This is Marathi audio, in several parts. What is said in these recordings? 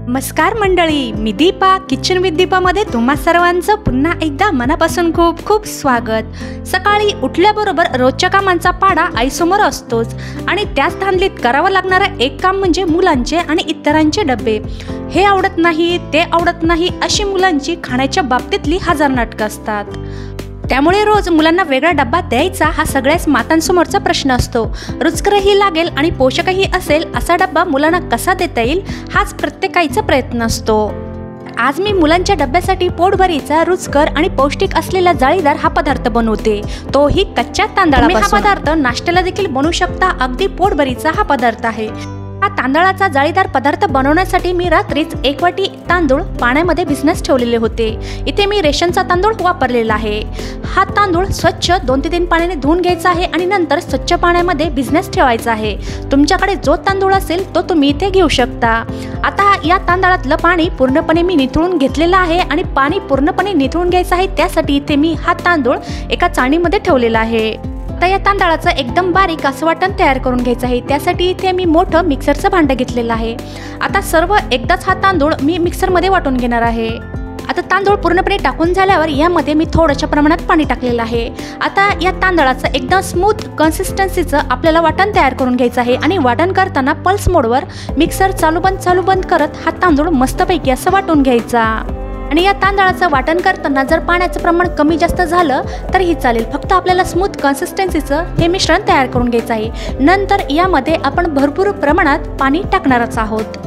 नमस्कार मंडळी, मी दीपा किचन विथ दीपामध्ये तुम्हा सर्वांचं पुन्हा एकदा मनापासून खूप खूप स्वागत। सकाळी उठल्याबरोबर रोजच्या कामांचा पाडा आईसमोर असतोच आणि त्याच धांदलीत करावं लागणारं एक काम म्हणजे मुलांचे आणि इतरांचे डबे। हे आवडत नाही, ते आवडत नाही अशी मुलांची खाण्याच्या बाबतीतली हजार नाटकं असतात। त्यामुळे रोज मुलांना वेगळा डब्बा द्यायचा हा सगळ्याच मातांसमोरचा प्रश्न असतो। रुचकरही लागेल आणि पोषकही असेल असा डब्बा मुलांना कसा देता येईल हाच प्रत्येकाचा प्रयत्न असतो। आज मी मुलांच्या डब्यासाठी पोटभरीचा, रुचकर आणि पौष्टिक असलेला जाळीदार हा पदार्थ बनवते, तोही कच्च्या तांदळापासून। हा पदार्थ नाश्त्याला देखील बनवू शकता, अगदी पोटभरीचा हा पदार्थ आहे। हा तांदळाचा जाळीदार पदार्थ बनवण्यासाठी मी रात्रीच 1 वाटी तांदूळ पाण्यामध्ये भिजण्यास ठेवलेले होते। इथे मी रेशनचा तांदूळ वापरलेला आहे। हा तांदूळ स्वच्छ 2 ते 3 पाण्याने धुवून घ्यायचा आहे आणि नंतर स्वच्छ पाण्यामध्ये भिजण्यास ठेवायचा आहे। तुमच्याकडे जो तांदूळ असेल तो तुम्ही इथे घेऊ शकता। आता या तांदळातलं पाणी पूर्णपणे मी निथळून घेतलेलं आहे आणि पाणी पूर्णपणे निथळून घ्यायचं आहे, त्यासाठी इथे मी हा तांदूळ एका चाळणीमध्ये ठेवलेला आहे। आता या तांदळाचं एकदम बारीक असं वाटण तयार करून घ्यायचं आहे, त्यासाठी इथे मी मोठं मिक्सरचं भांडं घेतलेलं आहे। आता सर्व एकदाच हा तांदूळ मी मिक्सरमध्ये वाटून घेणार आहे। आता तांदूळ पूर्णपणे टाकून झाल्यावर यामध्ये मी थोड्याशा प्रमाणात पाणी टाकलेलं आहे। आता या तांदळाचं एकदम स्मूथ कन्सिस्टन्सीचं आपल्याला वाटण तयार करून घ्यायचं आहे आणि वाटण करताना पल्स मोडवर मिक्सर चालू बंद करत हा तांदूळ मस्तपैकी असं वाटून घ्यायचा। आणि या तांदळाचं वाटण करताना जर पाण्याचं प्रमाण कमी जास्त झालं तरीही चालेल, फक्त आपल्याला स्मूथ कन्सिस्टन्सीचं हे मिश्रण तयार करून घ्यायचं आहे। नंतर यामध्ये आपण भरपूर प्रमाणात पाणी टाकणारच आहोत।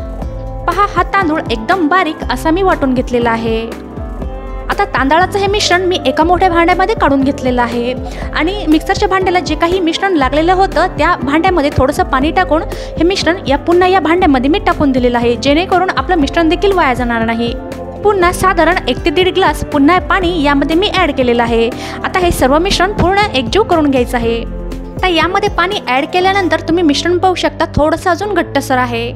पहा, हा तांदूळ एकदम बारीक असा मी वाटून घेतलेला आहे। आता तांदळाचं हे मिश्रण मी एका मोठ्या भांड्यामध्ये काढून घेतलेलं आहे आणि मिक्सरच्या भांड्याला जे काही मिश्रण लागलेलं होतं त्या भांड्यामध्ये थोडंसं पाणी टाकून हे मिश्रण पुन्हा या भांड्यामध्ये मी टाकून दिलेलं आहे, जेणेकरून आपलं मिश्रण देखील वाया जाणार नाही। पुन्हा साधारण 1 ते 1.5 ग्लास पुन्हा पाणी यामध्ये मी ॲड केलेलं आहे। आता हे सर्व मिश्रण पूर्ण एकजीव करून घ्यायचं आहे। आता यामध्ये पाणी ॲड केल्यानंतर तुम्ही मिश्रण पाहू शकता, थोडंसं अजून घट्टसर आहे।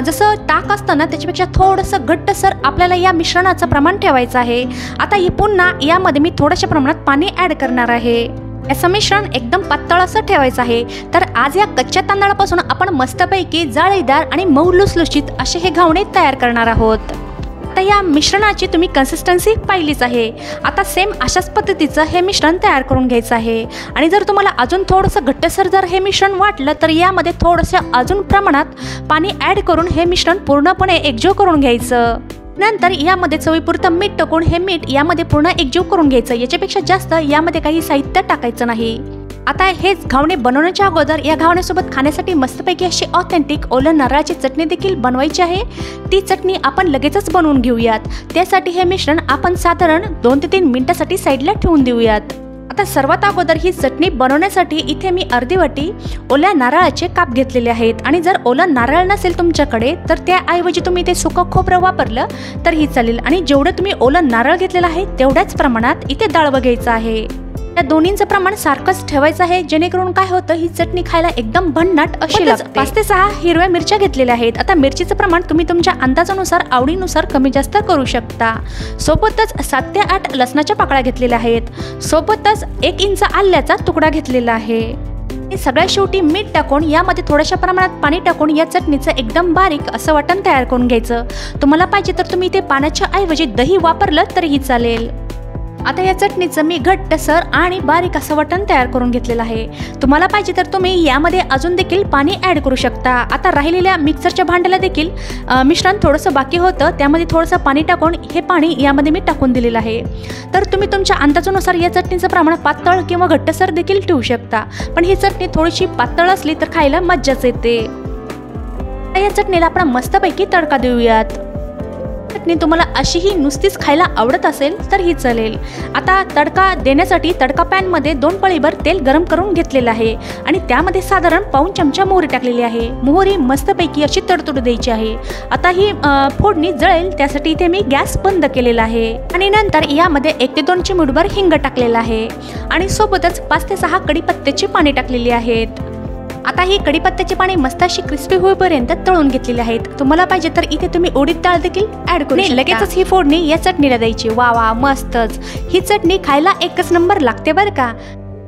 जसं ताक असतं ना त्याच्यापेक्षा थोडंसं घट्टसर आपल्याला या मिश्रणाचं प्रमाण ठेवायचं आहे। आता हे पुन्हा यामध्ये मी थोड्याशा प्रमाणात पाणी ॲड करणार आहे। याचं मिश्रण एकदम पातळ असं ठेवायचं आहे। तर आज या कच्च्या तांदळापासून आपण मस्तपैकी जाळीदार आणि मऊ लुसलुशीत असे हे घावणे तयार करणार आहोत। आता या मिश्रणाची तुम्ही कन्सिस्टन्सी पाहिलीच आहे। आता सेम अशाच पद्धतीचं हे मिश्रण तयार करून घ्यायचं आहे आणि जर तुम्हाला अजून थोडंसं घट्टसर जर हे मिश्रण वाटलं तर यामध्ये थोडंसं अजून प्रमाणात पाणी ॲड करून हे मिश्रण पूर्णपणे एकजीव करून घ्यायचं। नंतर यामध्ये चवीपुरतं मीठ टाकून हे मीठ यामध्ये पूर्ण एकजीव करून घ्यायचं। याच्यापेक्षा जास्त यामध्ये काही साहित्य टाकायचं नाही। आता हेच घावणे बनवण्याच्या अगोदर या घावण्यासोबत खाण्यासाठी मस्तपैकी अशी ऑथेंटिक ओलं नारळाची चटणी देखील बनवायची आहे। ती चटणी आपण लगेचच बनवून घेऊयात। त्यासाठी हे मिश्रण आपण साधारण 2 ते 3 मिनिटांसाठी साईडला ठेवून देऊयात। आता सर्वात अगोदर ही चटणी बनवण्यासाठी इथे मी अर्धी वाटी ओल्या नारळाचे काप घेतलेले आहेत आणि जर ओलं नारळ नसेल तुमच्याकडे तर त्याऐवजी तुम्ही ते सुकं खोबरं वापरलं तरीही चालेल आणि जेवढं तुम्ही ओलं नारळ घेतलेलं आहे तेवढ्याच प्रमाणात इथे डाळवं घ्यायचं आहे। या दोन्हींचं प्रमाण सारखंच ठेवायचं आहे, जेणेकरून काय होतं ही चटणी खायला एकदम भन्नाट अशी लागते। 5 ते 6 हिरव्या मिरच्या घेतलेल्या आहेत। आता मिरचीचं प्रमाण तुम्ही तुमच्या अंदाजानुसार आवडीनुसार कमी जास्त करू शकता। सोबतच 7 ते 8 लसणाच्या पाकळ्या घेतलेल्या आहेत। सोबतच 1 इंच आल्याचा तुकडा घेतलेला आहे। सगळ्यात शेवटी मीठ टाकून यामध्ये थोड्याशा प्रमाणात पाणी टाकून या चटणीचं एकदम बारीक असं वाटण तयार करून घ्यायचं। तुम्हाला पाहिजे तर तुम्ही इथे पाण्याच्या ऐवजी दही वापरलं तरीही चालेल। आता या चटणीचं मी घट्टसर आणि बारीक असं वाटण तयार करून घेतलेलं आहे। तुम्हाला पाहिजे तर तुम्ही यामध्ये अजून देखील पाणी ॲड करू शकता। आता राहिलेल्या मिक्सरच्या भांड्याला देखील मिश्रण थोडंसं बाकी होतं, त्यामध्ये थोडंसं पाणी टाकून हे पाणी यामध्ये मी टाकून दिलेलं आहे। तर तुम्ही तुमच्या अंदाजानुसार या चटणीचं प्रमाण पातळ किंवा घट्टसर देखील ठेवू शकता, पण ही चटणी थोडीशी पातळ असली तर खायला मज्जाच येते। या चटणीला आपण मस्तपैकी तडका देऊयात। चटणी तुम्हाला अशीही नुसतीच खायला आवडत असेल तर ही चालेल। आता तडका देण्यासाठी तडका पॅनमध्ये 2 पळीभर तेल गरम करून घेतलेलं आहे आणि त्यामध्ये साधारण पाऊण चमचा मोहरी टाकलेली आहे। मोहरी मस्तपैकी अशी तडतडू द्यायची आहे। आता ही फोडणी जळेल त्यासाठी इथे मी गॅस बंद केलेला आहे आणि नंतर यामध्ये 1 ते 2 चिमूटभर हिंग टाकलेला आहे आणि सोबतच 5 ते 6 कढीपत्त्याची पाने टाकलेली आहेत। आता ही कढीपत्त्याची पाने मस्त अशी क्रिस्पी होईपर्यंत तळून घेतलेली आहेत। तुम्हाला पाहिजे तर इथे तुम्ही उडीद डाळ देखील ॲड करू शकता। लगेचच ही फोडणी या चटणीला द्यायची। वा वा, मस्तच। ही चटणी खायला एकच नंबर लागते बरं का।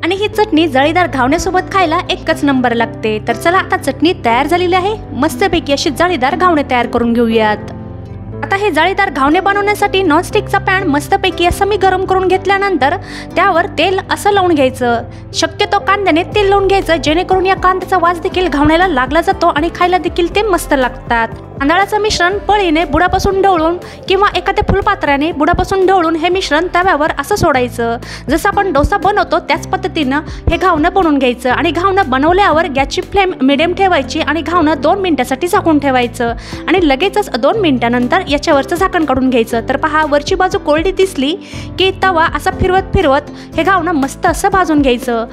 आणि ही चटणी जाळीदार घावण्यासोबत खायला एकच नंबर लागते। तर चला आता चटणी तयार झालेली आहे, मस्तपैकी अशी जाळीदार घावणे तयार करून घेऊयात। आता हे जाळीदार घावणे बनवण्यासाठी नॉनस्टिकचा पॅन मस्तपैकी असं मी गरम करून घेतल्यानंतर त्यावर तेल असं लावून घ्यायचं। शक्यतो कांद्याने तेल लावून घ्यायचं, जेणेकरून या कांद्याचा वास देखील घावण्याला लागला जातो आणि खायला देखील ते मस्त लागतात। तांदळाचं मिश्रण पळीने बुडापासून ढवळून किंवा एखाद्या फुलपात्राने बुडापासून ढवळून हे मिश्रण तव्यावर असं सोडायचं। जसं आपण डोसा बनवतो त्याच पद्धतीनं हे घावणं बनवून घ्यायचं आणि घावणं बनवल्यावर गॅसची फ्लेम मिडियम ठेवायची आणि घावणं 2 मिनिटासाठी झाकून ठेवायचं आणि लगेचच 2 मिनिटानंतर याच्यावरचं झाकण काढून घ्यायचं। तर पहा, वरची बाजू कोरडी दिसली की तवा असा फिरवत हे घावणं मस्त असं भाजून घ्यायचं।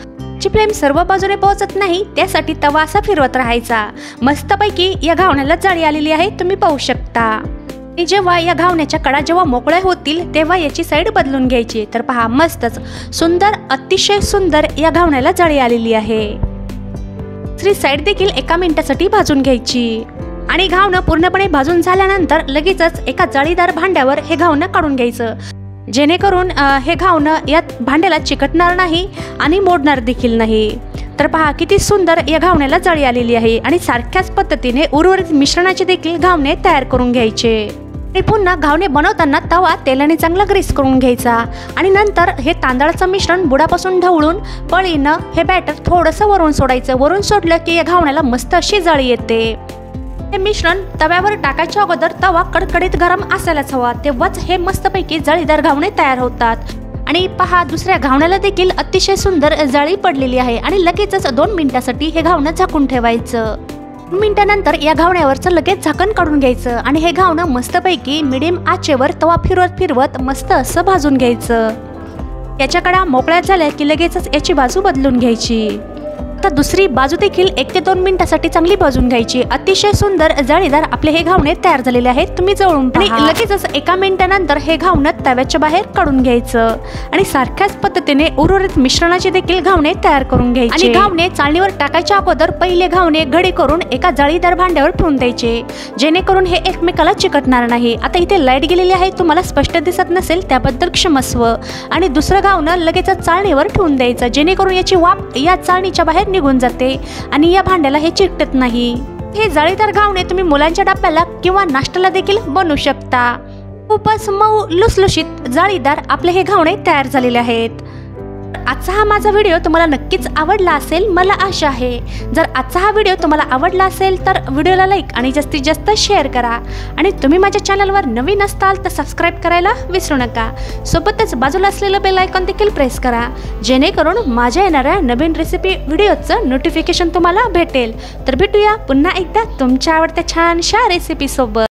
ची फ्लेम सर्व बाजूने पोहोचत नाही त्यासाठी तवा असा फिरवत राहायचा। मस्तपैकी या घावण्याला जाळी आलेली आहे, तुम्ही पाहू शकता। आणि जेव्हा या घावण्याच्या कडा जेव्हा मोकळ्या होतील तेव्हा याची साईड बदलून घ्यायची। तर पहा, मस्तच सुंदर, अतिशय सुंदर या घावण्याला जाळी आलेली आहे। दुसरी साईड देखील 1 मिनिटासाठी भाजून घ्यायची आणि घावणं पूर्णपणे भाजून झाल्यानंतर लगेचच एका जाळीदार भांड्यावर हे घावणं काढून घ्यायचं, जेणेकरून हे घावणं या भांड्याला चिकटणार नाही आणि मोडणार देखील नाही। तर पहा, किती सुंदर या घावण्याला जाळी आलेली आहे आणि सारख्याच पद्धतीने उर्वरित मिश्रणाचे देखील घावणे तयार करून घ्यायचे। आणि पुन्हा घावणे बनवताना तवा तेलाने चांगला ग्रीस करून घ्यायचा आणि नंतर हे तांदळाचं मिश्रण बुडापासून ढवळून पळीनं हे बॅटर थोडंसं वरून सोडायचं। वरून सोडलं की या घावण्याला मस्त अशी जाळी येते। हे मिश्रण तव्यावर टाकायच्या अगोदर तवा कडकडीत गरम असायलाच हवा, तेव्हाच हे मस्तपैकी जाळीदार घावणे तयार होतात। आणि पहा, दुसऱ्या घावण्याला देखील अतिशय सुंदर जाळी पडलेली आहे आणि लगेचच 2 मिनिटासाठी हे घावणं झाकून ठेवायचं। 2 मिनिटानंतर या घावण्यावरचं लगेच झाकण काढून घ्यायचं आणि हे घावणं मस्तपैकी मिडियम आचेवर तवा फिरवत मस्त असं भाजून घ्यायचं। याच्या कडा मोकळ्या झाल्या की लगेचच याची बाजू बदलून घ्यायची। तर दुसरी बाजू देखील 1 ते 2 मिनिटासाठी चांगली भाजून घ्यायची। अतिशय सुंदर जाळीदार आपले हे घावणे तयार झालेले आहेत, तुम्ही जवळून पहा। आणि लगेचच 1 मिनिटानंतर हे घावणं तव्याच्या बाहेर काढून घ्यायचं आणि सारख्याच पद्धतीने उर्वरित मिश्रणाचे देखील घावणे तयार करून घ्यायचे। आणि घावणे चाळणीवर टाकायच्या अगोदर पहिले घावणे घडी करून एका जाळीदार भांड्यावर ठेवून द्यायचे, जेणेकरून हे एकमेकाला चिकटणार नाही। आता इथे लाईट गेलेली आहे, तुम्हाला स्पष्ट दिसत नसेल त्याबद्दल क्षमस्व। आणि दुसरं घावणं लगेचच चाळणीवर ठेवून द्यायचं, जेणेकरून याची वाफ या चाळणीच्या बाहेर निघून जाते आणि या भांड्याला हे चिकटत नाही। हे जाळीदार घावणे तुम्ही मुलांच्या डब्याला किंवा नाश्त्याला देखील बनवू शकता। खूपच मऊ लुसलुशीत जाळीदार आपले हे घावणे तयार झालेले आहेत। आजचा हा माझा व्हिडिओ तुम्हाला नक्कीच आवडला असेल, मला आशा आहे। जर आजचा हा व्हिडिओ तुम्हाला आवडला असेल तर व्हिडिओला लाईक आणि जास्तीत जास्त शेअर करा आणि तुम्ही माझ्या चॅनलवर नवीन असताल तर सबस्क्राईब करायला विसरू नका। सोबतच बाजूला असलेलं बेल आयकॉन देखील प्रेस करा, जेणेकरून माझ्या येणाऱ्या नवीन रेसिपी व्हिडिओचं नोटिफिकेशन तुम्हाला भेटेल। तर भेटूया पुन्हा एकदा तुमच्या आवडत्या छानशा रेसिपी सोबत।